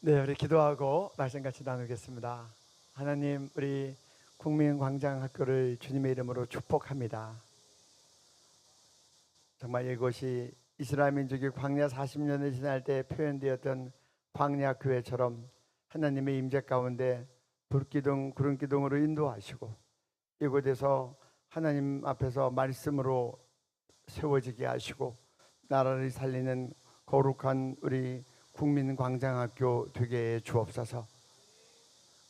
네, 우리 기도하고 말씀 같이 나누겠습니다. 하나님, 우리 국민광장학교를 주님의 이름으로 축복합니다. 정말 이곳이 이스라엘 민족이 광야 40년을 지날 때 표현되었던 광야교회처럼 하나님의 임재 가운데 불기둥, 구름기둥으로 인도하시고 이곳에서 하나님 앞에서 말씀으로 세워지게 하시고 나라를 살리는 거룩한 우리 국민광장학교 되게 해 주옵소서.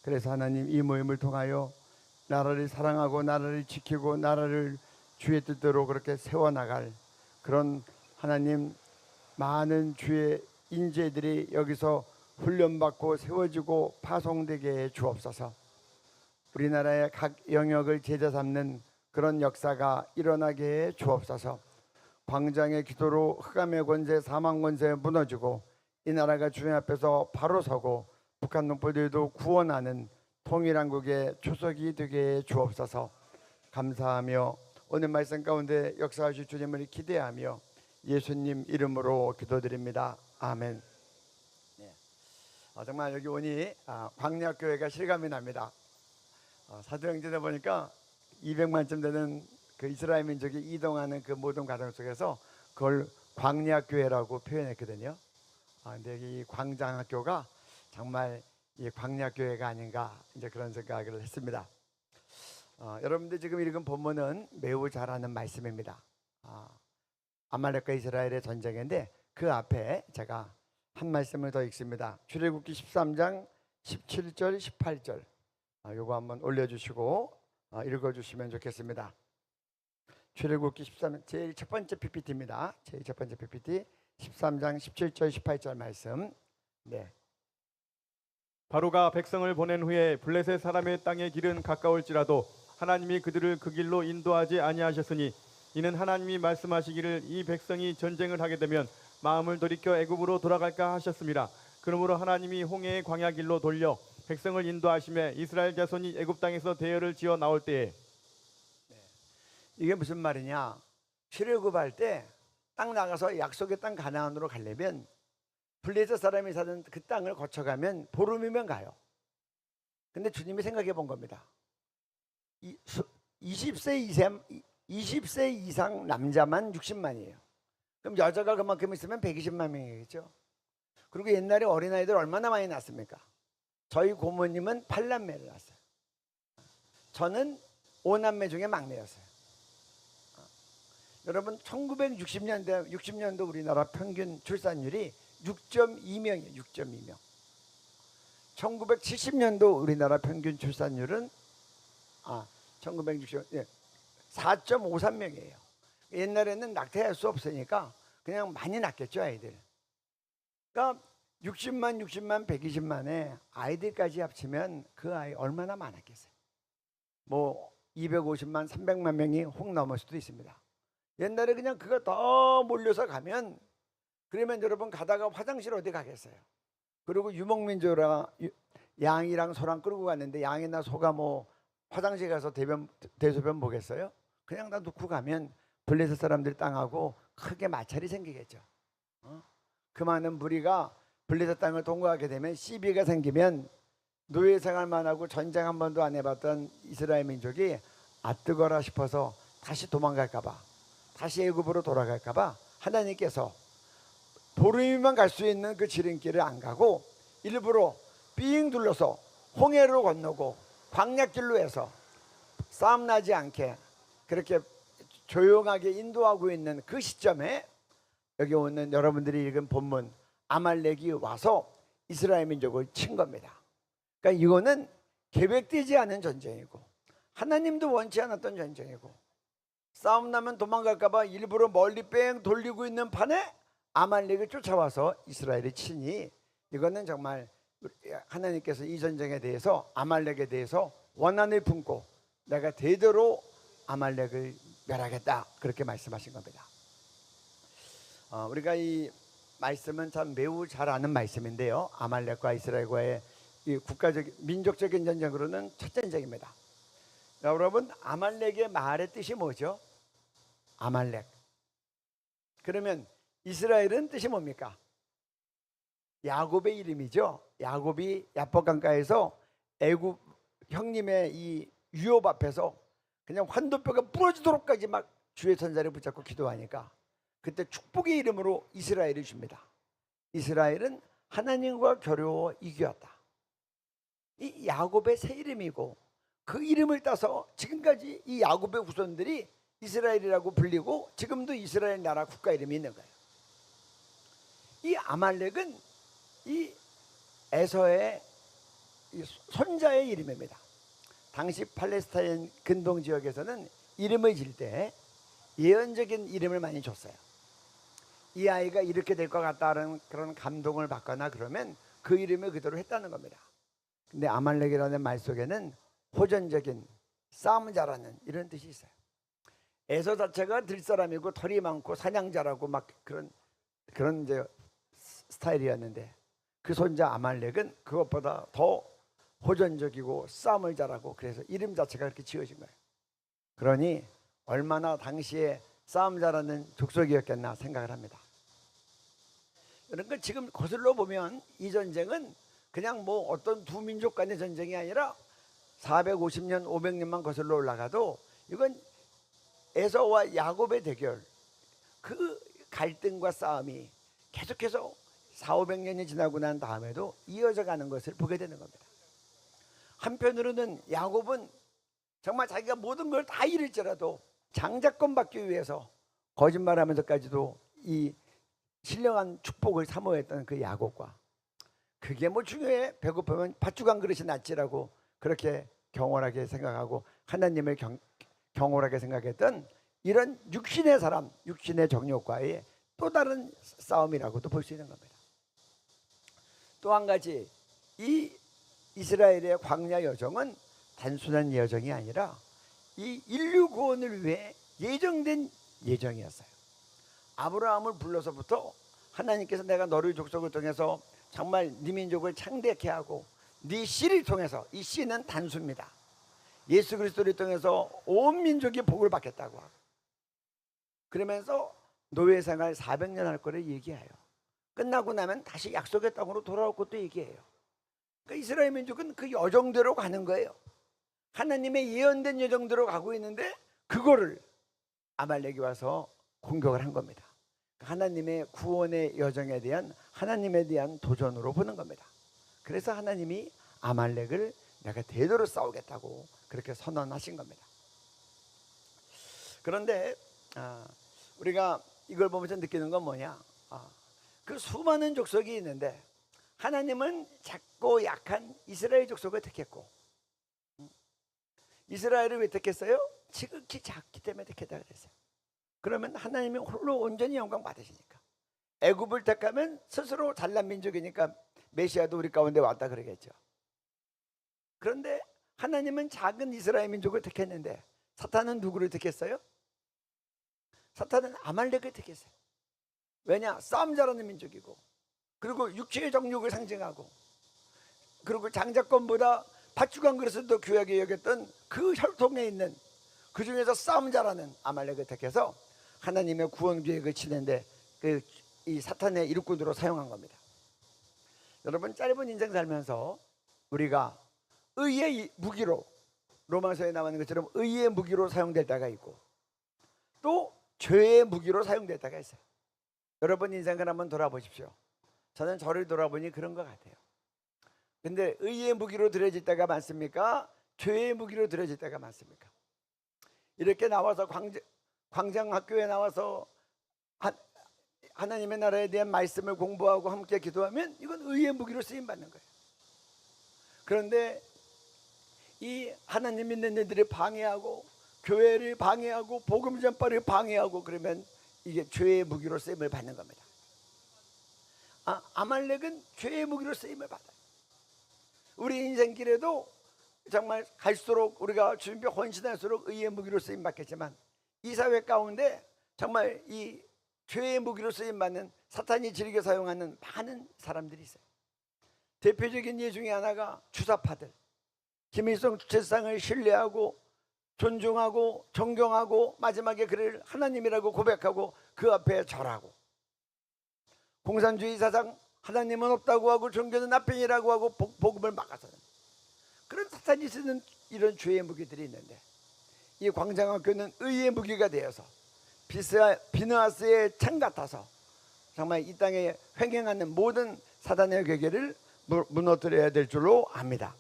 그래서 하나님, 이 모임을 통하여 나라를 사랑하고 나라를 지키고 나라를 주의 뜻대로 그렇게 세워나갈 그런 하나님 많은 주의 인재들이 여기서 훈련받고 세워지고 파송되게 해 주옵소서. 우리나라의 각 영역을 제자 삼는 그런 역사가 일어나게 해 주옵소서. 광장의 기도로 흑암의 권세, 사망 권세 무너지고 이 나라가 주님 앞에서 바로 서고 북한 동포들도 구원하는 통일한국의 초석이 되게 해 주옵소서. 감사하며 오늘 말씀 가운데 역사하실 주님을 기대하며 예수님 이름으로 기도드립니다. 아멘. 네. 정말 여기 오니 광야교회가 실감이 납니다. 사도행전에 보니까 200만쯤 되는 그 이스라엘 민족이 이동하는 그 모든 과정 속에서 그걸 광야교회라고 표현했거든요. 근데 이 광장학교가 정말 이 광야교회가 아닌가 이제 그런 생각을 했습니다. 여러분들 지금 읽은 본문은 매우 잘 아는 말씀입니다. 아말렉과 이스라엘의 전쟁인데 그 앞에 제가 한 말씀을 더 읽습니다. 출애굽기 13장 17절 18절 요거 한번 올려주시고 읽어주시면 좋겠습니다. 출애굽기 13장 제일 첫 번째 PPT입니다. 제일 첫 번째 PPT 13장 17절 18절 말씀. 네. 바로가 백성을 보낸 후에 블레셋 사람의 땅의 길은 가까울지라도 하나님이 그들을 그 길로 인도하지 아니하셨으니 이는 하나님이 말씀하시기를 이 백성이 전쟁을 하게 되면 마음을 돌이켜 애굽으로 돌아갈까 하셨습니다. 그러므로 하나님이 홍해의 광야 길로 돌려 백성을 인도하심에 이스라엘 자손이 애굽 땅에서 대열을 지어 나올 때에. 이게 무슨 말이냐? 출애굽할 때 땅 나가서 약속의 땅 가나안으로 가려면 블레셋 사람이 사는 그 땅을 거쳐가면 보름이면 가요. 근데 주님이 생각해 본 겁니다. 20세 이상 남자만 60만이에요. 그럼 여자가 그만큼 있으면 120만 명이겠죠. 그리고 옛날에 어린아이들 얼마나 많이 낳습니까? 저희 고모님은 8남매를 낳았어요. 저는 5남매 중에 막내였어요. 여러분 1960년도 우리나라 평균 출산율이 6.2명이에요. 6.2명. 1970년도 우리나라 평균 출산율은 1960년 4.53명이에요. 옛날에는 낙태할 수 없으니까 그냥 많이 낳겠죠, 아이들. 그러니까 60만, 120만에 아이들까지 합치면 그 아이 얼마나 많았겠어요. 뭐 250만, 300만 명이 혹 넘을 수도 있습니다. 옛날에 그냥 그거 더 몰려서 가면 그러면 여러분 가다가 화장실 어디 가겠어요? 그리고 유목민조라 양이랑 소랑 끌고 갔는데 양이나 소가 뭐 화장실 가서 대소변 보겠어요? 그냥 다 놓고 가면 블레셋 사람들 땅하고 크게 마찰이 생기겠죠. 그 많은 무리가 블레셋 땅을 통과하게 되면 시비가 생기면 노예 생활만 하고 전쟁 한 번도 안 해봤던 이스라엘 민족이 뜨거라 싶어서 다시 도망갈까봐, 다시 애굽으로 돌아갈까봐 하나님께서 보름이면 갈 수 있는 그 지름길을 안 가고 일부러 삥 둘러서 홍해로 건너고 광야길로 해서 싸움 나지 않게 그렇게 조용하게 인도하고 있는 그 시점에 여기 오는 여러분들이 읽은 본문 아말렉이 와서 이스라엘 민족을 친 겁니다. 그러니까 이거는 계획되지 않은 전쟁이고 하나님도 원치 않았던 전쟁이고 싸움 나면 도망갈까봐 일부러 멀리 뺑 돌리고 있는 판에 아말렉을 쫓아와서 이스라엘이 치니 이거는 정말 하나님께서 이 전쟁에 대해서 아말렉에 대해서 원한을 품고 내가 대대로 아말렉을 멸하겠다 그렇게 말씀하신 겁니다. 우리가 이 말씀은 참 매우 잘 아는 말씀인데요. 아말렉과 이스라엘과의 이 민족적인 전쟁으로는 첫 전쟁입니다. 여러분 아말렉의 말의 뜻이 뭐죠? 아말렉. 그러면 이스라엘은 뜻이 뭡니까? 야곱의 이름이죠. 야곱이 야복 강가에서 애굽 형님의 이 유업 앞에서 그냥 환도뼈가 부러지도록까지 막 주의 천사를 붙잡고 기도하니까 그때 축복의 이름으로 이스라엘을 줍니다. 이스라엘은 하나님과 겨루어 이겼다. 이 야곱의 새 이름이고 그 이름을 따서 지금까지 이 야곱의 후손들이 이스라엘이라고 불리고 지금도 이스라엘 나라 국가 이름이 있는 거예요. 이 아말렉은 이 에서의 이 손자의 이름입니다. 당시 팔레스타인 근동 지역에서는 이름을 지을 때 예언적인 이름을 많이 줬어요. 이 아이가 이렇게 될 것 같다는 그런 감동을 받거나 그러면 그 이름을 그대로 했다는 겁니다. 근데 아말렉이라는 말 속에는 호전적인 싸움 잘하는 이런 뜻이 있어요. 에서 자체가 들사람이고 털이 많고 사냥자라고 막 그런 이제 스타일이었는데 그 손자 아말렉은 그것보다 더 호전적이고 싸움을 잘하고 그래서 이름 자체가 그렇게 지어진 거예요. 그러니 얼마나 당시에 싸움 잘하는 족속이었겠나 생각을 합니다. 그러니까 지금 거슬러 보면 이 전쟁은 그냥 뭐 어떤 두 민족 간의 전쟁이 아니라 450년, 500년만 거슬러 올라가도 이건 에서와 야곱의 대결, 그 갈등과 싸움이 계속해서 400~500년이 지나고 난 다음에도 이어져 가는 것을 보게 되는 겁니다. 한편으로는 야곱은 정말 자기가 모든 걸 다 잃을지라도 장자권 받기 위해서 거짓말하면서까지도 이 신령한 축복을 사모했던 그 야곱과 그게 뭐 중요해? 배고프면 팥죽 한 그릇이 낫지라고 그렇게 경홀하게 생각하고 하나님을 경홀하게 생각했던 이런 육신의 사람, 육신의 정욕과의 또 다른 싸움이라고도 볼 수 있는 겁니다. 또 한 가지, 이 이스라엘의 광야 여정은 단순한 여정이 아니라 이 인류 구원을 위해 예정된 예정이었어요. 아브라함을 불러서부터 하나님께서 내가 너를 족속을 통해서 정말 네 민족을 창대케 하고 네 씨를 통해서, 이 씨는 단수입니다. 예수 그리스도를 통해서 온 민족이 복을 받겠다고 하고 그러면서 노예 생활 400년 할 거를 얘기해요. 끝나고 나면 다시 약속의 땅으로 돌아올 것도 얘기해요. 그러니까 이스라엘 민족은 그 여정대로 가는 거예요. 하나님의 예언된 여정대로 가고 있는데 그거를 아말렉이 와서 공격을 한 겁니다. 하나님의 구원의 여정에 대한 하나님에 대한 도전으로 보는 겁니다. 그래서 하나님이 아말렉을 내가 대대로 싸우겠다고 그렇게 선언하신 겁니다. 그런데 우리가 이걸 보면서 느끼는 건 뭐냐? 그 수많은 족속이 있는데 하나님은 작고 약한 이스라엘 족속을 택했고, 이스라엘을 왜 택했어요? 지극히 작기 때문에 택했다 그랬어요. 그러면 하나님이 홀로 온전히 영광 받으시니까. 애굽을 택하면 스스로 잘난 민족이니까 메시아도 우리 가운데 왔다 그러겠죠. 그런데 하나님은 작은 이스라엘 민족을 택했는데 사탄은 누구를 택했어요? 사탄은 아말렉을 택했어요. 왜냐? 싸움 잘하는 민족이고, 그리고 육체의 정욕을 상징하고, 그리고 장자권보다 팥죽 한 그릇을 더 귀하게 여겼던 그 혈통에 있는, 그 중에서 싸움 잘하는 아말렉을 택해서 하나님의 구원 계획을 치는데 이 사탄의 일꾼으로 사용한 겁니다. 여러분, 짧은 인생 살면서 우리가 의의 무기로, 로마서에 나오는 것처럼 의의 무기로 사용될 때가 있고 또 죄의 무기로 사용될 때가 있어요. 여러분 인생을 한번 돌아보십시오. 저는 저를 돌아보니 그런 것 같아요. 근데 의의 무기로 들여질 때가 많습니까? 죄의 무기로 들여질 때가 많습니까? 이렇게 나와서 광장학교에 나와서 하나님의 나라에 대한 말씀을 공부하고 함께 기도하면 이건 의의 무기로 쓰임받는 거예요. 그런데 이 하나님 믿는 이들을 방해하고 교회를 방해하고 복음 전파를 방해하고 그러면 이게 죄의 무기로 쓰임을 받는 겁니다. 아말렉은 죄의 무기로 쓰임을 받아요. 우리 인생길에도 정말 갈수록 우리가 주님께 헌신할수록 의의 무기로 쓰임 받겠지만 이 사회 가운데 정말 이 죄의 무기로 쓰임 받는, 사탄이 즐겨 사용하는 많은 사람들이 있어요. 대표적인 예 중에 하나가 주사파들. 김일성 주체상을 신뢰하고 존중하고 존경하고 마지막에 그를 하나님이라고 고백하고 그 앞에 절하고, 공산주의 사상 하나님은 없다고 하고 종교는 나쁜 이라고 하고 복음을 막아서는 그런 사탄이 쓰는 이런 죄의 무기들이 있는데, 이 광장학교는 의의 무기가 되어서 비느하스의 창 같아서 정말 이 땅에 횡행하는 모든 사단의 괴계를 무너뜨려야 될 줄로 압니다.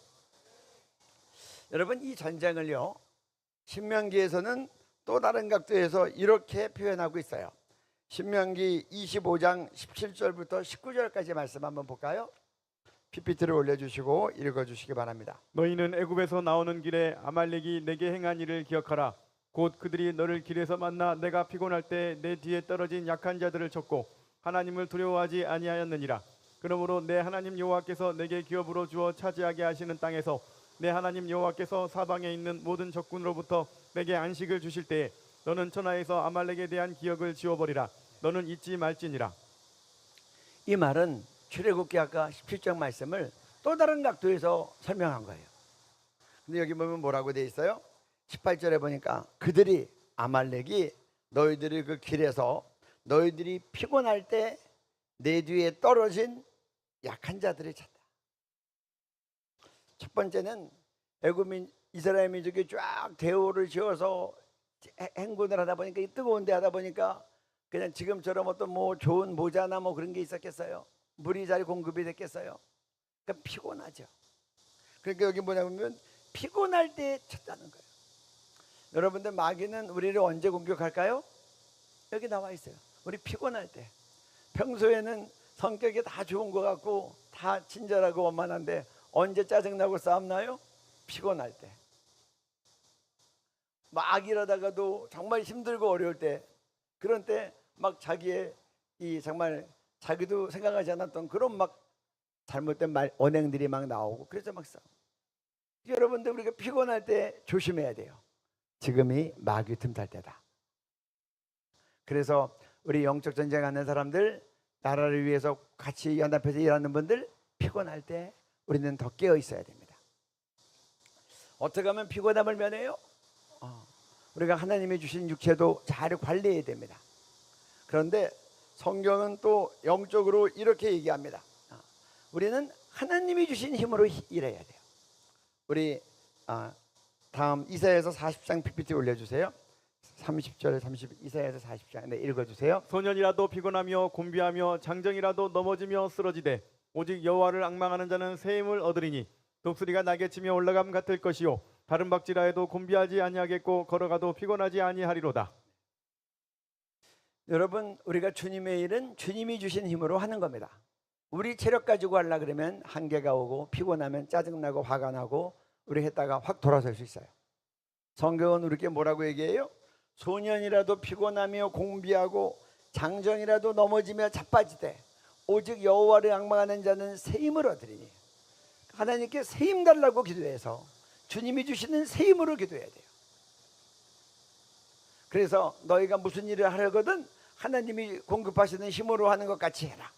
여러분, 이 전쟁을요, 신명기에서는 또 다른 각도에서 이렇게 표현하고 있어요. 신명기 25장 17절부터 19절까지 말씀 한번 볼까요? PPT를 올려주시고 읽어주시기 바랍니다. 너희는 애굽에서 나오는 길에 아말렉이 내게 행한 일을 기억하라. 곧 그들이 너를 길에서 만나 내가 피곤할 때 내 뒤에 떨어진 약한 자들을 쳤고 하나님을 두려워하지 아니하였느니라. 그러므로 내 하나님 여호와께서 내게 기업으로 주어 차지하게 하시는 땅에서 내 하나님 여호와께서 사방에 있는 모든 적군으로부터 내게 안식을 주실 때에 너는 천하에서 아말렉에 대한 기억을 지워버리라. 너는 잊지 말지니라. 이 말은 출애굽기 아까 17장 말씀을 또 다른 각도에서 설명한 거예요. 근데 여기 보면 뭐라고 돼 있어요? 18절에 보니까 그들이, 아말렉이 너희들이 그 길에서 너희들이 피곤할 때 내 뒤에 떨어진 약한 자들을 찾다. 첫 번째는 애굽민 이스라엘 민족이 쫙 대오를 지어서 행군을 하다 보니까, 이 뜨거운 데 하다 보니까 그냥 지금처럼 어떤 뭐 좋은 모자나 뭐 그런 게 있었겠어요? 물이 잘 공급이 됐겠어요? 그러니까 피곤하죠. 그러니까 여기 뭐냐면 피곤할 때 쳤다는 거예요. 여러분들, 마귀는 우리를 언제 공격할까요? 여기 나와 있어요. 우리 피곤할 때. 평소에는 성격이 다 좋은 것 같고 다 친절하고 원만한데 언제 짜증나고 싸움나요? 피곤할 때. 막 일하다가도 정말 힘들고 어려울 때, 그런 때 막 자기의 이 정말 자기도 생각하지 않았던 그런 막 잘못된 말, 언행들이 막 나오고, 그래서 막 싸워. 여러분들, 우리가 피곤할 때 조심해야 돼요. 지금이 마귀 틈탈 때다. 그래서 우리 영적 전쟁하는 사람들, 나라를 위해서 같이 연합해서 일하는 분들, 피곤할 때 우리는 더 깨어 있어야 됩니다. 어떻게 하면 피곤함을 면해요? 우리가 하나님이 주신 육체도 잘 관리해야 됩니다. 그런데 성경은 또 영적으로 이렇게 얘기합니다. 우리는 하나님이 주신 힘으로 일해야 돼요. 우리 다음 이사야서 40장 PPT 올려주세요. 30절에 30, 이사야서 40장 네, 읽어주세요. 소년이라도 피곤하며 곤비하며 장정이라도 넘어지며 쓰러지되 오직 여호와를 앙망하는 자는 새 힘을 얻으리니 독수리가 날개치며 올라감 같을 것이요 다른 박지라 해도 곤비하지 아니하겠고 걸어가도 피곤하지 아니하리로다. 여러분, 우리가 주님의 일은 주님이 주신 힘으로 하는 겁니다. 우리 체력 가지고 하려 그러면 한계가 오고 피곤하면 짜증나고 화가 나고 우리 했다가 확 돌아설 수 있어요. 성경은 우리에게 뭐라고 얘기해요? 소년이라도 피곤하며 공비하고 장정이라도 넘어지며 자빠지되 오직 여호와를 앙망하는 자는 새 힘을 얻으리니. 하나님께 새 힘 달라고 기도해서 주님이 주시는 새 힘으로 기도해야 돼요. 그래서 너희가 무슨 일을 하려거든 하나님이 공급하시는 힘으로 하는 것 같이 해라.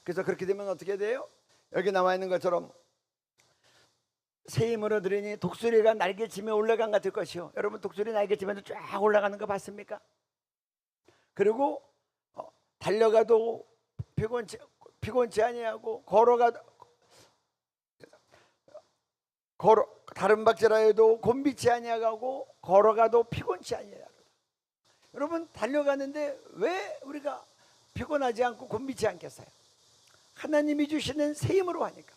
그래서 그렇게 되면 어떻게 돼요? 여기 나와 있는 것처럼 새 힘을 얻으리니 독수리가 날개치며 올라간 같을 것이요. 여러분, 독수리 날개치면서 쫙 올라가는 거 봤습니까? 그리고 달려가도 피곤치 아니하고 다른 박지라 해도 곤비치 아니하고 걸어가도 피곤치 아니하고. 여러분, 달려가는데 왜 우리가 피곤하지 않고 곤비치 않겠어요? 하나님이 주시는 새 힘으로 하니까.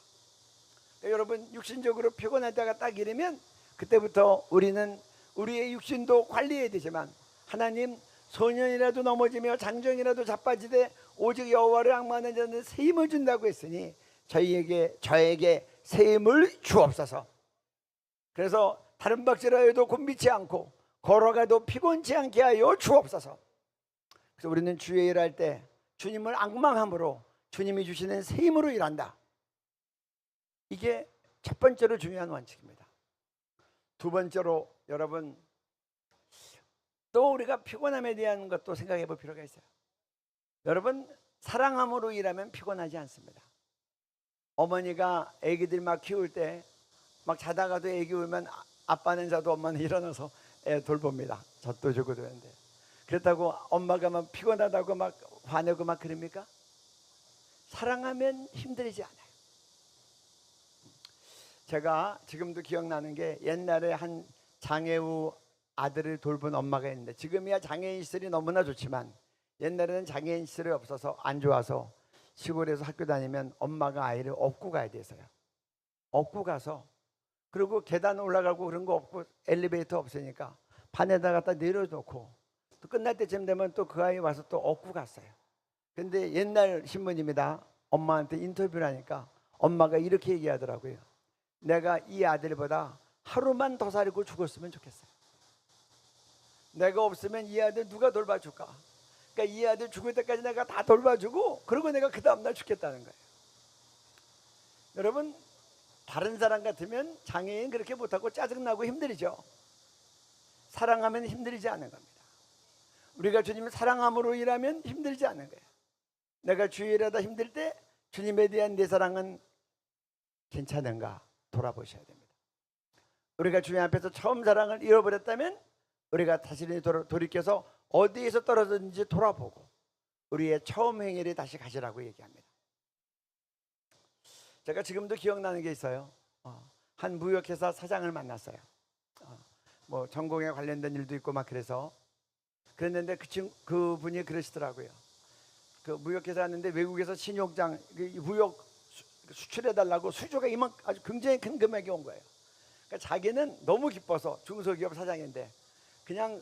그러니까 여러분, 육신적으로 피곤할 때가 딱 이르면 그때부터 우리는 우리의 육신도 관리해야 되지만, 하나님, 소년이라도 넘어지며 장정이라도 자빠지되 오직 여호와를 앙망하는 자는 새 힘을 준다고 했으니 저에게 새 힘을 주옵소서. 그래서 다른 박지라 해도 곤비치 않고 걸어가도 피곤치 않게 하여 주옵소서. 그래서 우리는 주의 일할 때 주님을 앙망함으로 주님이 주시는 새 힘으로 일한다. 이게 첫 번째로 중요한 원칙입니다. 두 번째로, 여러분, 또 우리가 피곤함에 대한 것도 생각해 볼 필요가 있어요. 여러분, 사랑함으로 일하면 피곤하지 않습니다. 어머니가 아기들 막 키울 때 막 자다가도 아기 울면 아빠는 자도 엄마는 일어나서 애 돌봅니다. 젖도 주고 그러는데, 그렇다고 엄마가 막 피곤하다고 막 화내고 막 그럽니까? 사랑하면 힘들지 않아요. 제가 지금도 기억나는 게 옛날에 한 장애우 아들을 돌본 엄마가 있는데, 지금이야 장애인 시설이 너무나 좋지만 옛날에는 장애인 시설이 없어서 안 좋아서 시골에서 학교 다니면 엄마가 아이를 업고 가야 돼서요. 업고 가서, 그리고 계단 올라가고 그런 거 없고 엘리베이터 없으니까 반에다 갖다 내려놓고 또 끝날 때쯤 되면 또 그 아이 와서 또 업고 갔어요. 근데 옛날 신문입니다. 엄마한테 인터뷰를 하니까 엄마가 이렇게 얘기하더라고요. 내가 이 아들보다 하루만 더 살고 죽었으면 좋겠어요. 내가 없으면 이 아들 누가 돌봐줄까? 그러니까 이 아들 죽을 때까지 내가 다 돌봐주고, 그리고 내가 그 다음날 죽겠다는 거예요. 여러분, 다른 사람 같으면 장애인 그렇게 못하고 짜증나고 힘들죠. 사랑하면 힘들지 않은 겁니다. 우리가 주님을 사랑함으로 일하면 힘들지 않은 거예요. 내가 주의 일하다 힘들 때 주님에 대한 내 사랑은 괜찮은가 돌아보셔야 됩니다. 우리가 주님 앞에서 처음 사랑을 잃어버렸다면 우리가 다시 돌이켜서 어디에서 떨어졌는지 돌아보고 우리의 처음 행위를 다시 가시라고 얘기합니다. 제가 지금도 기억나는 게 있어요. 한 무역회사 사장을 만났어요. 뭐 전공에 관련된 일도 있고 막 그랬는데 그분이 그러시더라고요. 그 무역회사 왔는데 외국에서 신용장 무역 수출해달라고 수주가 아주 굉장히 큰 금액이 온 거예요. 그러니까 자기는 너무 기뻐서, 중소기업 사장인데 그냥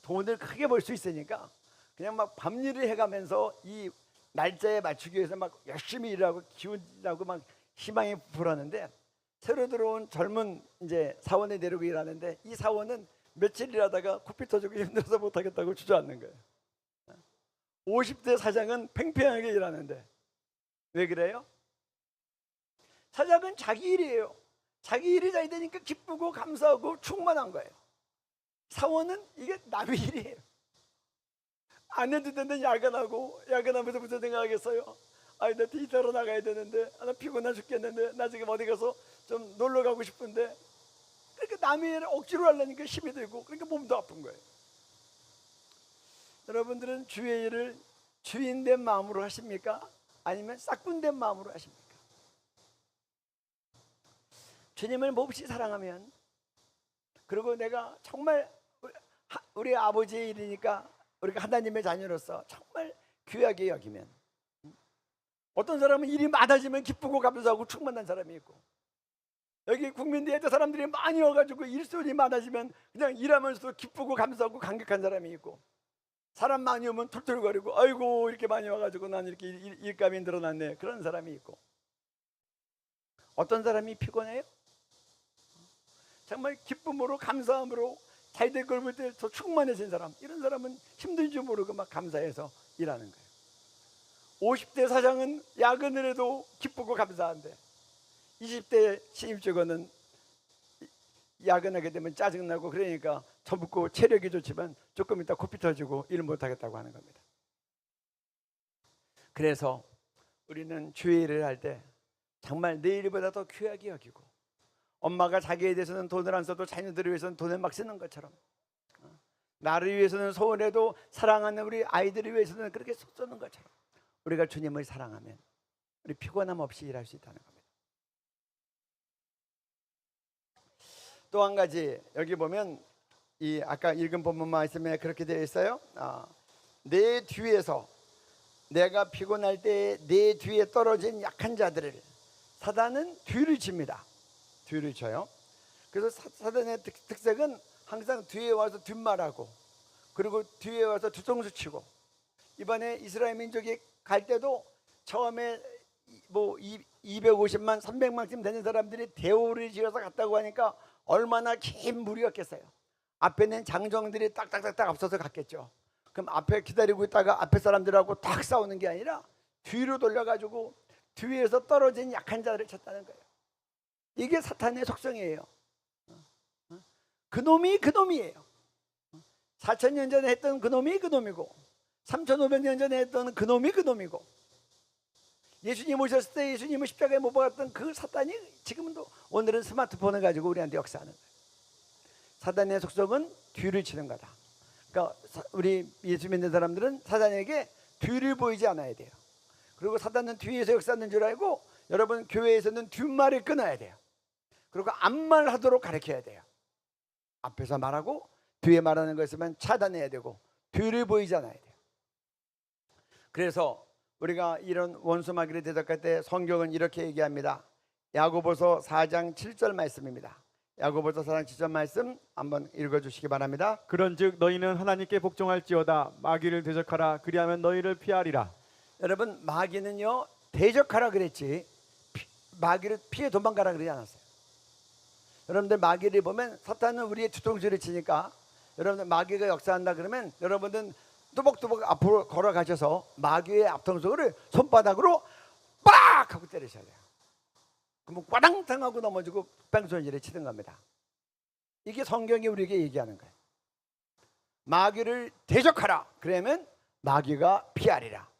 돈을 크게 벌 수 있으니까 그냥 막 밤일을 해가면서 이 날짜에 맞추기 위해서 막 열심히 일하고 기운하고 막 희망이 불었는데, 새로 들어온 젊은 이제 사원에 내리고 일하는데 이 사원은 며칠 일하다가 코피 터지고 힘들어서 못하겠다고 주저앉는 거예요. 50대 사장은 팽팽하게 일하는데 왜 그래요? 사장은 자기 일이에요. 자기 일이 잘 되니까 기쁘고 감사하고 충만한 거예요. 사원은 이게 남의 일이에요. 안 해도 되는데 야근하면서 무슨 생각하겠어요? 나 데이터로 나가야 되는데, 나 피곤해 죽겠는데, 나 지금 어디 가서 좀 놀러 가고 싶은데, 그러니까 남의 일을 억지로 하려니까 힘이 들고, 그러니까 몸도 아픈 거예요. 여러분들은 주의 일을 주인된 마음으로 하십니까? 아니면 싹군된 마음으로 하십니까? 주님을 몹시 사랑하면, 그리고 내가 정말 우리 아버지의 일이니까 우리가 하나님의 자녀로서 정말 귀하게 여기면, 어떤 사람은 일이 많아지면 기쁘고 감사하고 충만한 사람이 있고, 여기 국민대회때 사람들이 많이 와가지고 일손이 많아지면 그냥 일하면서도 기쁘고 감사하고 감격한 사람이 있고, 사람 많이 오면 툴툴거리고 아이고 이렇게 많이 와가지고 난 이렇게 일감이 늘어났네, 그런 사람이 있고, 어떤 사람이 피곤해요? 정말 기쁨으로 감사함으로 잘 될 걸 볼 때 더 충만해진 사람, 이런 사람은 힘든 줄 모르고 막 감사해서 일하는 거예요. 50대 사장은 야근을 해도 기쁘고 감사한데 20대 신입 직원은 야근하게 되면 짜증나고 그러니까 젊고 체력이 좋지만 조금 있다 코피 터지고 일 못하겠다고 하는 겁니다. 그래서 우리는 주의 일을 할 때 정말 내 일보다 더 귀하게 여기고, 엄마가 자기에 대해서는 돈을 안 써도 자녀들을 위해서는 돈을 막 쓰는 것처럼, 나를 위해서는 소원해도 사랑하는 우리 아이들을 위해서는 그렇게 쏟는 것처럼 우리가 주님을 사랑하면 우리 피곤함 없이 일할 수 있다는 겁니다. 또 한 가지, 여기 보면 이 아까 읽은 본문 말씀에 그렇게 되어 있어요. 내 뒤에서, 내가 피곤할 때 내 뒤에 떨어진 약한 자들을 사단은 뒤를 칩니다. 뒤를 쳐요. 그래서 사단의 특색은 항상 뒤에 와서 뒷말하고, 그리고 뒤에 와서 뒤통수 치고, 이번에 이스라엘 민족이 갈 때도 처음에 뭐 250만 300만쯤 되는 사람들이 대오를 지어서 갔다고 하니까 얼마나 긴 무리였겠어요. 앞에는 장정들이 딱딱딱딱 앞서서 갔겠죠. 그럼 앞에 기다리고 있다가 앞에 사람들하고 딱 싸우는 게 아니라 뒤로 돌려가지고 뒤에서 떨어진 약한 자를 쳤다는 거예요. 이게 사탄의 속성이에요. 그놈이 그놈이에요. 4,000년 전에 했던 그놈이 그놈이고, 3,500년 전에 했던 그놈이 그놈이고, 예수님 오셨을 때 예수님을 십자가에 못 박았던 그 사탄이 지금도 오늘은 스마트폰을 가지고 우리한테 역사하는 거예요. 사탄의 속성은 뒤를 치는 거다. 그러니까 우리 예수 믿는 사람들은 사탄에게 뒤를 보이지 않아야 돼요. 그리고 사단은 뒤에서 역사하는 줄 알고 여러분 교회에서는 뒷말을 끊어야 돼요. 그리고 앞말하도록 가르쳐야 돼요. 앞에서 말하고 뒤에 말하는 거 있으면 차단해야 되고 뒤를 보이지 않아야 돼요. 그래서 우리가 이런 원수마귀를 대적할 때 성경은 이렇게 얘기합니다. 야고보서 4장 7절 말씀입니다. 야고보서 4장 7절 말씀 한번 읽어주시기 바랍니다. 그런즉 너희는 하나님께 복종할지어다. 마귀를 대적하라. 그리하면 너희를 피하리라. 여러분 마귀는요 대적하라 그랬지 마귀를 피해 도망가라 그러지 않았어요. 여러분들 마귀를 보면 사탄은 우리의 뒤통수를 치니까 여러분들 마귀가 역사한다 그러면 여러분들은 뚜벅뚜벅 앞으로 걸어가셔서 마귀의 앞통수를 손바닥으로 빡 하고 때리셔야 돼요. 그러면 꽈당탕 하고 넘어지고 뺑소니를 치는 겁니다. 이게 성경이 우리에게 얘기하는 거예요. 마귀를 대적하라. 그러면 마귀가 피하리라.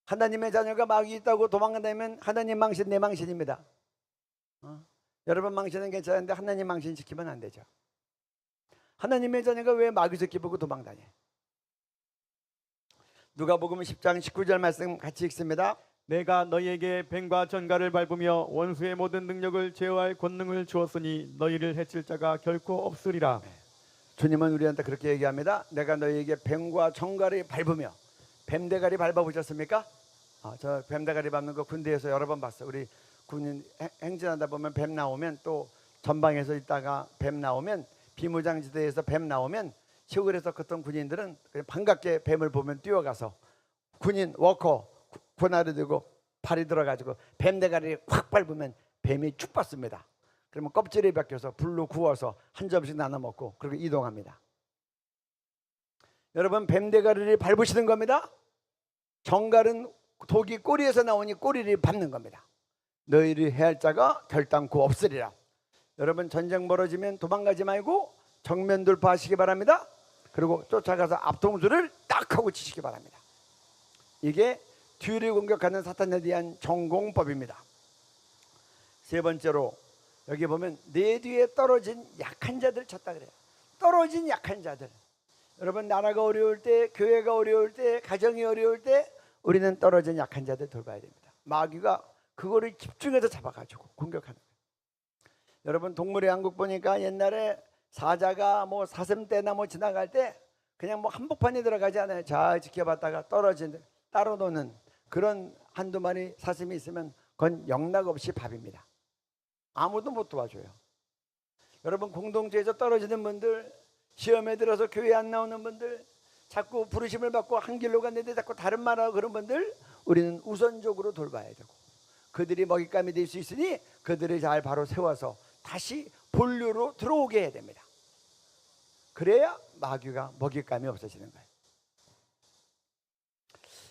하나님의 자녀가 마귀 있다고 도망간다면 하나님 망신 내 망신입니다. 여러분 망신은 괜찮은데 하나님 망신 지키면 안 되죠. 하나님의 자녀가 왜 마귀 새끼 보고 도망다녀? 누가복음 10장 19절 말씀 같이 읽습니다. 내가 너희에게 뱀과 전갈을 밟으며 원수의 모든 능력을 제어할 권능을 주었으니 너희를 해칠 자가 결코 없으리라. 주님은 우리한테 그렇게 얘기합니다. 내가 너희에게 뱀과 전갈을 밟으며 뱀 대가리 밟아보셨습니까? 저 뱀 대가리 밟는 거 군대에서 여러 번 봤어요. 우리 군인 행진하다 보면 뱀 나오면 또 전방에서 있다가 뱀 나오면 비무장지대에서 뱀 나오면 시골에서 컸던 군인들은 그냥 반갑게 뱀을 보면 뛰어가서 군인 워커 권한을 들고 발이 들어가지고 뱀 대가리를 확 밟으면 뱀이 축 받습니다. 그러면 껍질이 벗겨서 불로 구워서 한 점씩 나눠 먹고 그리고 이동합니다. 여러분 뱀 대가리를 밟으시는 겁니다. 정갈은 독이 꼬리에서 나오니 꼬리를 밟는 겁니다. 너희를 해할 자가 결단코 없으리라. 여러분 전쟁 벌어지면 도망가지 말고 정면 돌파하시기 바랍니다. 그리고 쫓아가서 앞통수를 딱 하고 치시기 바랍니다. 이게 뒤를 공격하는 사탄에 대한 전공법입니다. 세 번째로 여기 보면 내 뒤에 떨어진 약한 자들 찾다 그래요. 떨어진 약한 자들. 여러분 나라가 어려울 때, 교회가 어려울 때, 가정이 어려울 때 우리는 떨어진 약한 자들 돌봐야 됩니다. 마귀가 그거를 집중해서 잡아가지고 공격하는 거예요. 여러분 동물의 왕국 보니까 옛날에 사자가 뭐 사슴떼나 뭐 지나갈 때 그냥 뭐 한복판에 들어가지 않아요. 잘 지켜봤다가 떨어진 따로 노는 그런 한두 마리 사슴이 있으면 그건 영락 없이 밥입니다. 아무도 못 도와줘요. 여러분 공동체에서 떨어지는 분들, 시험에 들어서 교회 안 나오는 분들, 자꾸 부르심을 받고 한 길로 갔는데 자꾸 다른 말하고 그런 분들 우리는 우선적으로 돌봐야 되고 그들이 먹잇감이 될 수 있으니 그들을 잘 바로 세워서 다시 본류로 들어오게 해야 됩니다. 그래야 마귀가 먹잇감이 없어지는 거예요.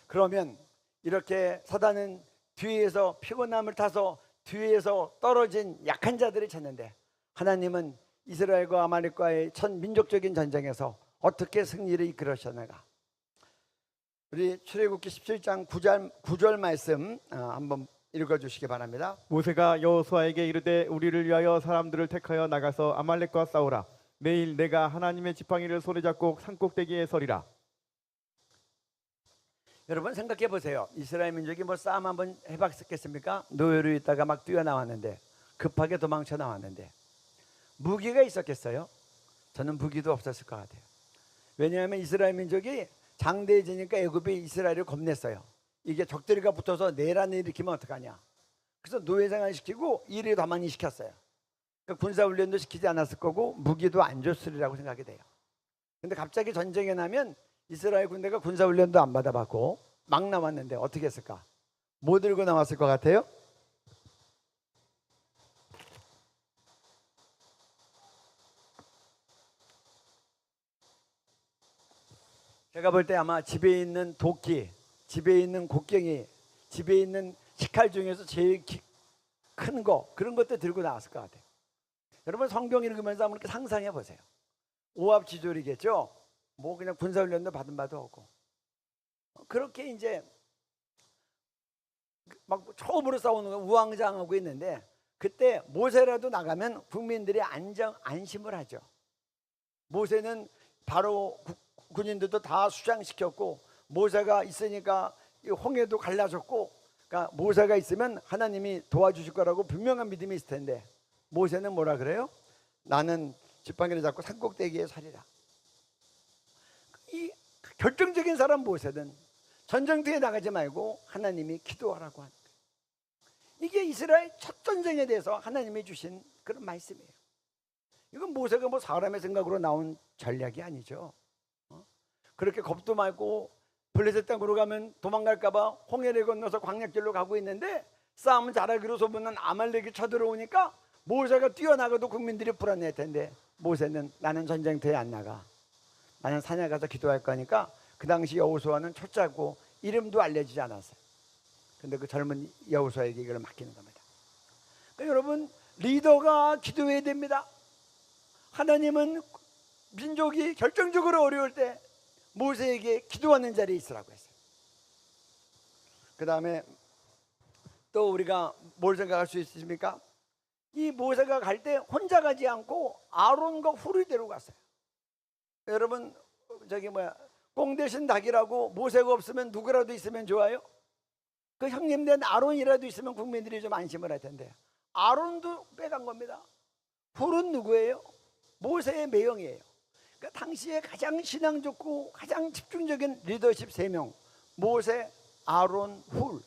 그러면 이렇게 사단은 뒤에서 피곤함을 타서 뒤에서 떨어진 약한 자들을 찾는데 하나님은 이스라엘과 아말렉과의 첫 민족적인 전쟁에서 어떻게 승리를 이끌으셨는가? 우리 출애굽기 17장 9절 말씀 한번 읽어주시기 바랍니다. 모세가 여호수아에게 이르되 우리를 위하여 사람들을 택하여 나가서 아말렉과 싸우라. 내일 내가 하나님의 지팡이를 손에 잡고 산꼭대기에 서리라. 여러분 생각해 보세요. 이스라엘 민족이 뭐 싸움 한번 해봤겠습니까? 노예로 있다가 막 뛰어나왔는데 급하게 도망쳐 나왔는데 무기가 있었겠어요? 저는 무기도 없었을 것 같아요. 왜냐하면 이스라엘 민족이 장대해지니까 애굽이 이스라엘을 겁냈어요. 이게 적들이가 붙어서 내란을 일으키면 어떡하냐. 그래서 노예생활 시키고 일을 더 많이 시켰어요. 그러니까 군사훈련도 시키지 않았을 거고 무기도 안 줬으리라고 생각이 돼요. 근데 갑자기 전쟁이 나면 이스라엘 군대가 군사훈련도 안 받아봤고 막 나왔는데 어떻게 했을까? 뭐 들고 나왔을 것 같아요? 제가 볼 때 아마 집에 있는 도끼, 집에 있는 곡괭이, 집에 있는 식칼 중에서 제일 큰 거 그런 것들 들고 나왔을 것 같아요. 여러분 성경 읽으면서 한번 이렇게 상상해 보세요. 오합지졸이겠죠. 뭐 그냥 군사훈련도 받은 바도 없고 그렇게 이제 막 처음으로 싸우는 거 우왕좌왕하고 있는데 그때 모세라도 나가면 국민들이 안심을 하죠. 모세는 바로 군인들도 다 수장시켰고 모세가 있으니까 이 홍해도 갈라졌고, 그러니까 모세가 있으면 하나님이 도와주실 거라고 분명한 믿음이 있을 텐데, 모세는 뭐라 그래요? 나는 지팡이를 잡고 산꼭대기에 서리라. 이 결정적인 사람 모세는 전쟁터에 나가지 말고 하나님이 기도하라고 하는 거예요. 이게 이스라엘 첫 전쟁에 대해서 하나님이 주신 그런 말씀이에요. 이건 모세가 뭐 사람의 생각으로 나온 전략이 아니죠. 그렇게 겁도 말고 블레셋 땅으로 가면 도망갈까봐 홍해를 건너서 광야길로 가고 있는데, 싸움 잘하기로 소문난 아말렉이 쳐들어오니까 모세가 뛰어나가도 국민들이 불안해할 텐데, 모세는 나는 전쟁터에 안 나가, 나는 산에 가서 기도할 거니까, 그 당시 여호수아는 초짜고 이름도 알려지지 않았어요. 근데 그 젊은 여호수아에게 이걸 맡기는 겁니다. 그러니까 여러분, 리더가 기도해야 됩니다. 하나님은 민족이 결정적으로 어려울 때 모세에게 기도하는 자리에 있으라고 했어요. 그 다음에 또 우리가 뭘 생각할 수 있습니까? 이 모세가 갈 때 혼자 가지 않고 아론과 훌을 데려갔어요. 여러분, 꽁 대신 닭이라고 모세가 없으면 누구라도 있으면 좋아요? 그 형님 된 아론이라도 있으면 국민들이 좀 안심을 할 텐데, 아론도 빼간 겁니다. 훌은 누구예요? 모세의 매형이에요. 그러니까 당시에 가장 신앙 좋고 가장 집중적인 리더십 3명, 모세, 아론, 훌.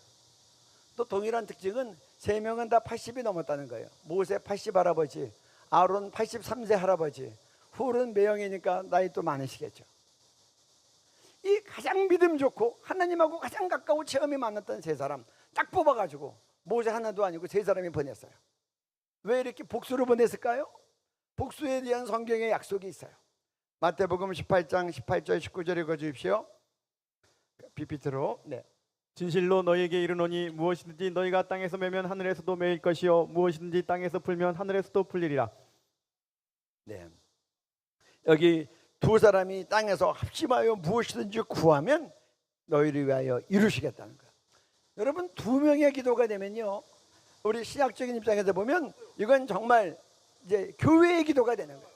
또 동일한 특징은 3명은 다 80이 넘었다는 거예요. 모세 80 할아버지, 아론 83세 할아버지, 훌은 매형이니까 나이 또 많으시겠죠. 이 가장 믿음 좋고 하나님하고 가장 가까운 체험이 많았던 3사람 딱 뽑아가지고 모세 하나도 아니고 3사람이 보냈어요. 왜 이렇게 복수로 보냈을까요? 복수에 대한 성경의 약속이 있어요. 마태복음 18장 18절 19절 읽어주십시오. PPT로. 네. 진실로 너희에게 이르노니 무엇이든지 너희가 땅에서 매면 하늘에서도 매일 것이요 무엇이든지 땅에서 풀면 하늘에서도 풀리리라. 네. 여기 2사람이 땅에서 합심하여 무엇이든지 구하면 너희를 위하여 이루시겠다는 거예요. 여러분, 2명의 기도가 되면요, 우리 신학적인 입장에서 보면 이건 정말 이제 교회의 기도가 되는 거예요.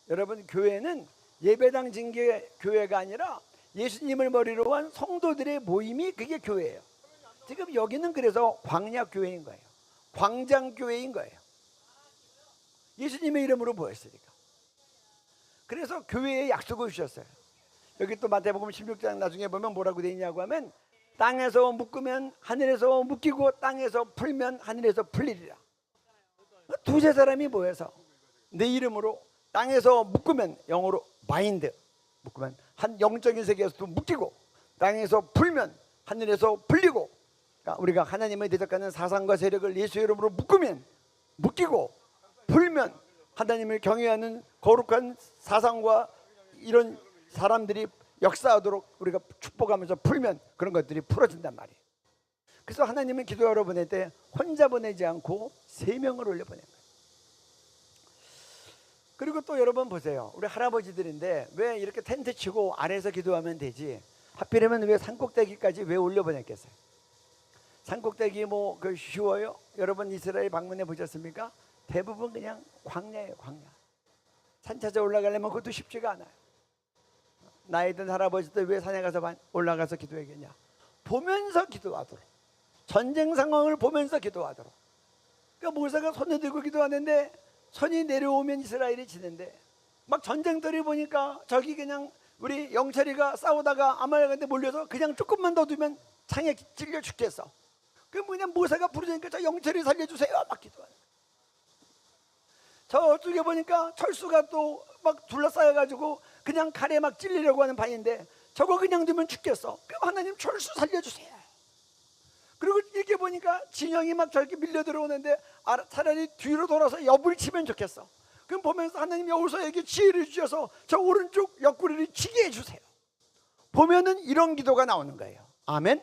여러분, 교회는 예배당 징계 교회가 아니라 예수님을 머리로 한 성도들의 모임이 그게 교회예요. 지금 여기는 그래서 광야교회인 거예요. 광장교회인 거예요. 예수님의 이름으로 모였으니까. 그래서 교회에 약속을 주셨어요. 여기 또 마태복음 16장 나중에 보면 뭐라고 되어 있냐고 하면, 땅에서 묶으면 하늘에서 묶이고 땅에서 풀면 하늘에서 풀리리라. 2-3사람이 모여서 내 이름으로 땅에서 묶으면, 영어로 마인드, 묶으면 한 영적인 세계에서도 묶이고, 땅에서 풀면 하늘에서 풀리고, 그러니까 우리가 하나님의 대적하는 사상과 세력을 예수 이름으로 묶으면, 묶이고 풀면 하나님을 경외하는 거룩한 사상과 이런 사람들이 역사하도록 우리가 축복하면서 풀면 그런 것들이 풀어진단 말이에요. 그래서 하나님은 기도하러 보낼 때 혼자 보내지 않고 3명을 올려 보낸 거예요. 그리고 또 여러분 보세요. 우리 할아버지들인데 왜 이렇게 텐트 치고 아래에서 기도하면 되지, 하필이면 왜 산꼭대기까지 왜 올려 보냈겠어요? 산꼭대기 뭐 그 쉬워요? 여러분 이스라엘 방문해 보셨습니까? 대부분 그냥 광야예요. 광야. 산 찾아 올라가려면 그것도 쉽지가 않아요. 나이 든 할아버지들 왜 산에 가서 올라가서 기도하겠냐? 보면서 기도하도록, 전쟁 상황을 보면서 기도하도록. 그러니까 모세가 손을 들고 기도하는데 선이 내려오면 이스라엘이 지는데, 막 전쟁터를 보니까 저기 그냥 우리 영철이가 싸우다가 아말렉한테 몰려서 그냥 조금만 더 두면 창에 찔려 죽겠어. 그럼 그냥 모세가 부르니까 저 영철이 살려주세요 막 기도하는 거예요. 저쪽에 보니까 철수가 또 막 둘러싸여가지고 그냥 칼에 막 찔리려고 하는 바인데 저거 그냥 두면 죽겠어. 그럼 하나님 철수 살려주세요. 그리고 이렇게 보니까 진영이 막 저렇게 밀려 들어오는데 차라리 뒤로 돌아서 옆을 치면 좋겠어. 그럼 보면서 하나님 여호수아에게 지혜를 주셔서 저 오른쪽 옆구리를 치게 해주세요. 보면은 이런 기도가 나오는 거예요. 아멘.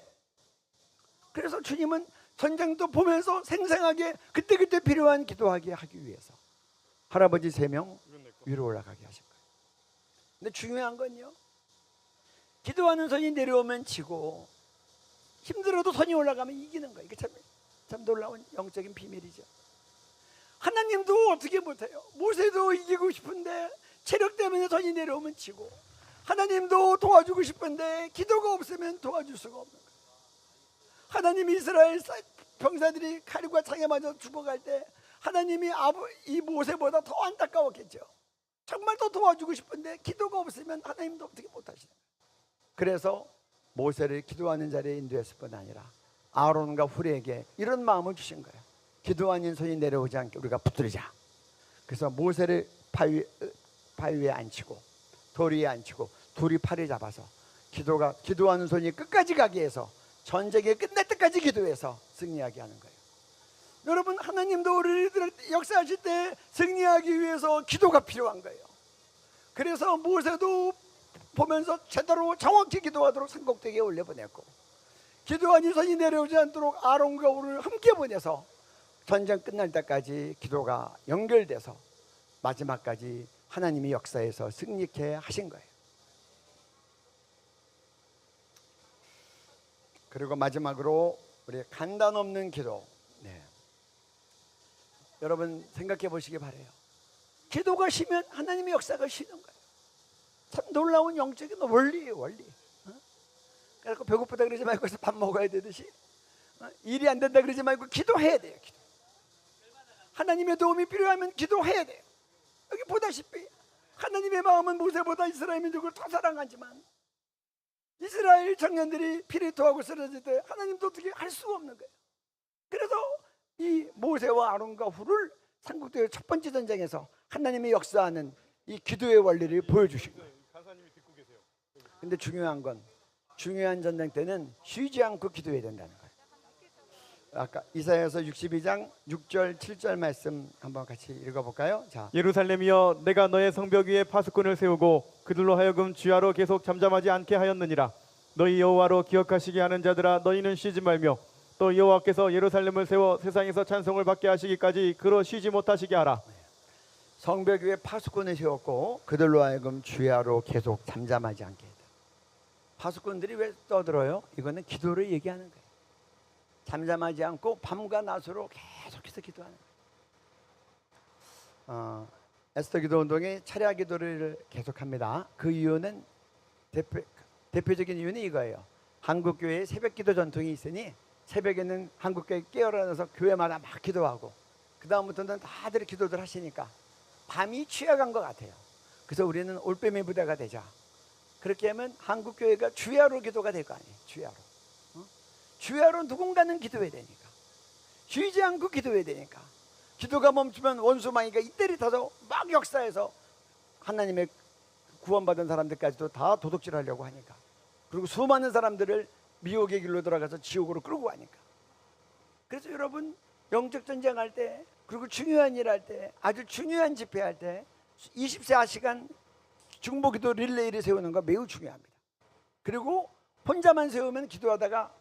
그래서 주님은 전쟁도 보면서 생생하게 그때그때 필요한 기도하게 하기 위해서 할아버지 3명 위로 올라가게 하신 거예요. 근데 중요한 건요, 기도하는 선이 내려오면 지고 힘들어도 선이 올라가면 이기는 거예요. 이게 참 놀라운 영적인 비밀이죠. 하나님도 어떻게 못해요? 모세도 이기고 싶은데 체력 때문에 선이 내려오면 지고, 하나님도 도와주고 싶은데 기도가 없으면 도와줄 수가 없는 거예요. 하나님이 이스라엘 병사들이 칼과 창에 맞아 죽어갈 때 하나님이 이 모세보다 더 안타까웠겠죠. 정말 더 도와주고 싶은데 기도가 없으면 하나님도 어떻게 못하시는 거예요. 그래서 모세를 기도하는 자리에 인도했을 뿐 아니라 아론과 훌에게 이런 마음을 주신 거예요. 기도 아닌 손이 내려오지 않게 우리가 붙들자. 그래서 모세를 바위 위에 앉히고 돌 위에 앉히고 둘이 팔을 잡아서 기도하는 손이 끝까지 가게 해서 전쟁이 끝날 때까지 기도해서 승리하게 하는 거예요. 여러분, 하나님도 우리들 역사하실 때 승리하기 위해서 기도가 필요한 거예요. 그래서 모세도 보면서 제대로 정확히 기도하도록 산꼭대기에 올려보냈고, 기도하니 손이 내려오지 않도록 아론과 훌을 함께 보내서 전쟁 끝날 때까지 기도가 연결돼서 마지막까지 하나님이 역사에서 승리케 하신 거예요. 그리고 마지막으로 우리 간단 없는 기도. 여러분 생각해 보시기 바래요. 기도가 쉬면 하나님의 역사가 쉬는 거예요. 참 놀라운 영적인 원리예요, 원리. 그래서 배고프다 그러지 말고 밥 먹어야 되듯이 일이 안 된다 그러지 말고 기도해야 돼요. 기도. 하나님의 도움이 필요하면 기도해야 돼요. 여기 보다시피 하나님의 마음은 모세보다 이스라엘 민족을 더 사랑하지만 이스라엘 청년들이 피를 토하고 쓰러질 때 하나님도 어떻게 할 수가 없는 거예요. 그래서 이 모세와 아론과 훌을 삼국대의 첫 번째 전쟁에서 하나님의 역사하는 이 기도의 원리를 보여주신 거예요. 근데 중요한 전쟁 때는 쉬지 않고 기도해야 된다는 거예요. 아까 이사야서 62장 6절 7절 말씀 한번 같이 읽어볼까요? 자, 예루살렘이여, 내가 너의 성벽 위에 파수꾼을 세우고 그들로 하여금 주야로 계속 잠잠하지 않게 하였느니라. 너희 여호와로 기억하시게 하는 자들아, 너희는 쉬지 말며 또 여호와께서 예루살렘을 세워 세상에서 찬송을 받게 하시기까지 그로 쉬지 못하시게 하라. 성벽 위에 파수꾼을 세웠고 그들로 하여금 주야로 계속 잠잠하지 않게 했다. 파수꾼들이 왜 떠들어요? 이거는 기도를 얘기하는 거예요. 잠잠하지 않고 밤과 낮으로 계속해서 기도하는 거예요. 에스더 기도 운동이 차례 기도를 계속합니다. 그 이유는 대표적인 이유는 이거예요. 한국 교회에 새벽 기도 전통이 있으니 새벽에는 한국 교회 깨어나서 교회마다 막 기도하고 그 다음부터는 다들 기도들 하시니까 밤이 취해간 것 같아요. 그래서 우리는 올빼미 부대가 되자. 그렇게 하면 한국 교회가 주야로 기도가 될 거 아니에요. 주야로. 주야로 누군가는 기도해야 되니까, 쉬지 않고 기도해야 되니까, 기도가 멈추면 원수마귀가 이때리 타서 막 역사해서 하나님의 구원받은 사람들까지도 다 도둑질하려고 하니까, 그리고 수많은 사람들을 미혹의 길로 들어가서 지옥으로 끌고 가니까. 그래서 여러분, 영적 전쟁할 때, 그리고 중요한 일 할 때, 아주 중요한 집회할 때 24시간 중보기도 릴레이를 세우는 거 매우 중요합니다. 그리고 혼자만 세우면 기도가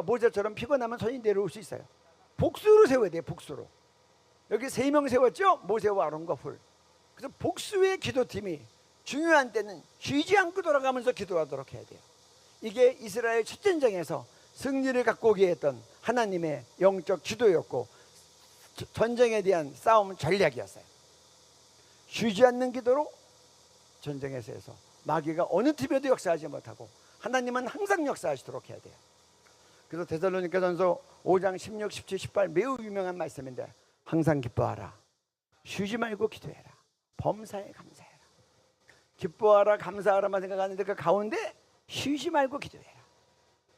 모세처럼 피곤하면 손이 내려올 수 있어요. 복수로 세워야 돼요. 복수로. 여기 3명 세웠죠? 모세와 아론과 훌. 그래서 복수의 기도팀이 중요한 때는 쉬지 않고 돌아가면서 기도하도록 해야 돼요. 이게 이스라엘 첫 전쟁에서 승리를 갖고 오게 했던 하나님의 영적 기도였고 전쟁에 대한 싸움 전략이었어요. 쉬지 않는 기도로 전쟁에서 해서 마귀가 어느 팀에도 역사하지 못하고 하나님은 항상 역사하시도록 해야 돼요. 그래서 데살로니가전서 5장 16, 17, 18 매우 유명한 말씀인데, 항상 기뻐하라, 쉬지 말고 기도해라, 범사에 감사해라. 기뻐하라, 감사하라만 생각하는데 그 가운데 쉬지 말고 기도해라.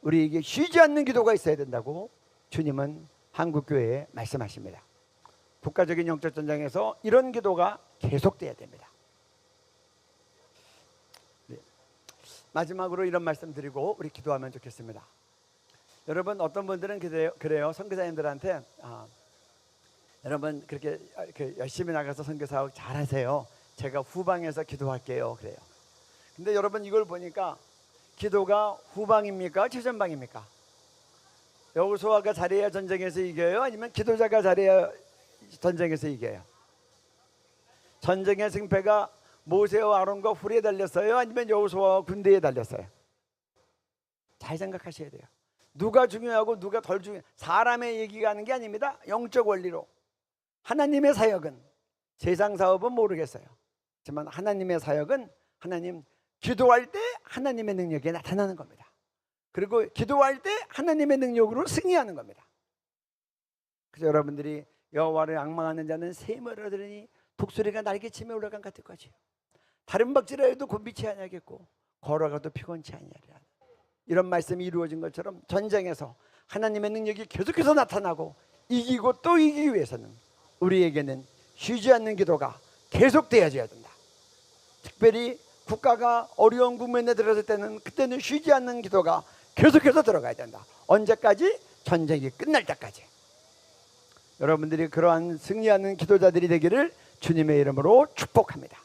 우리에게 쉬지 않는 기도가 있어야 된다고 주님은 한국교회에 말씀하십니다. 국가적인 영적 전쟁에서 이런 기도가 계속돼야 됩니다. 마지막으로 이런 말씀 드리고 우리 기도하면 좋겠습니다. 여러분, 어떤 분들은 그래요. 선교사님들한테 여러분 그렇게 열심히 나가서 선교사하고 잘하세요. 제가 후방에서 기도할게요. 그래요. 근데 여러분, 이걸 보니까 기도가 후방입니까? 최전방입니까? 여호수아가 잘해야 전쟁에서 이겨요? 아니면 기도자가 잘해야 전쟁에서 이겨요? 전쟁의 승패가 모세와 아론과 훌에 달렸어요? 아니면 여호수아와 군대에 달렸어요? 잘 생각하셔야 돼요. 누가 중요하고 누가 덜 중요해, 사람의 얘기가 하는 게 아닙니다. 영적 원리로 하나님의 사역은, 세상 사업은 모르겠어요. 하지만 하나님의 사역은 하나님 기도할 때 하나님의 능력이 나타나는 겁니다. 그리고 기도할 때 하나님의 능력으로 승리하는 겁니다. 그래서 여러분들이 여호와를 앙망하는 자는 샘을 얻으리니 독수리가 날개치며 올라간 같을 것이요 다른 박질하여도 곤비치 아니하겠고 걸어가도 피곤치 아니하리라. 이런 말씀이 이루어진 것처럼 전쟁에서 하나님의 능력이 계속해서 나타나고 이기고 또 이기기 위해서는 우리에게는 쉬지 않는 기도가 계속되어져야 된다. 특별히 국가가 어려운 국면에 들어설 때는 그때는 쉬지 않는 기도가 계속해서 들어가야 된다. 언제까지? 전쟁이 끝날 때까지. 여러분들이 그러한 승리하는 기도자들이 되기를 주님의 이름으로 축복합니다.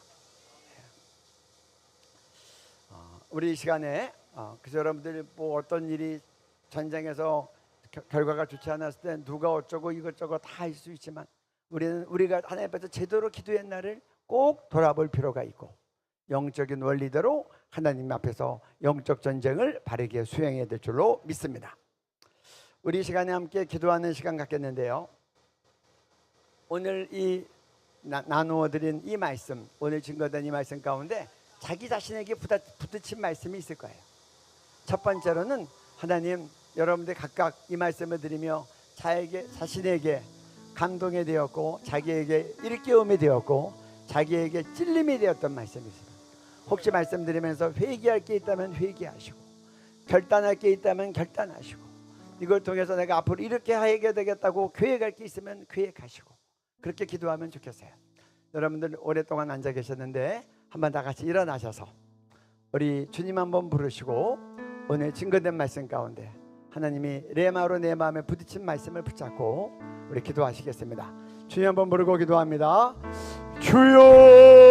우리 이 시간에 그래서 여러분들이 뭐 어떤 일이 전쟁에서 결과가 좋지 않았을 때 누가 어쩌고 이것저것 다 할 수 있지만 우리가 하나님 앞에서 제대로 기도의 날을 꼭 돌아볼 필요가 있고 영적인 원리대로 하나님 앞에서 영적 전쟁을 바르게 수행해야 될 줄로 믿습니다. 우리 이 시간에 함께 기도하는 시간 갖겠는데요. 오늘 이 나누어 드린 이 말씀, 오늘 증거된 이 말씀 가운데 자기 자신에게 부딪힌 말씀이 있을 거예요. 첫 번째로는 하나님, 여러분들 각각 이 말씀을 드리며 자신에게 감동이 되었고 자기에게 일깨움이 되었고 자기에게 찔림이 되었던 말씀이 있습니다. 혹시 말씀드리면서 회개할 게 있다면 회개하시고 결단할 게 있다면 결단하시고 이걸 통해서 내가 앞으로 이렇게 하게 되겠다고 계획할 게 있으면 계획하시고 그렇게 기도하면 좋겠어요. 여러분들 오랫동안 앉아 계셨는데 한번 다 같이 일어나셔서 우리 주님 한번 부르시고 오늘 증거된 말씀 가운데 하나님이 레마로 내 마음에 부딪힌 말씀을 붙잡고 우리 기도하시겠습니다. 주님 한번 부르고 기도합니다. 주여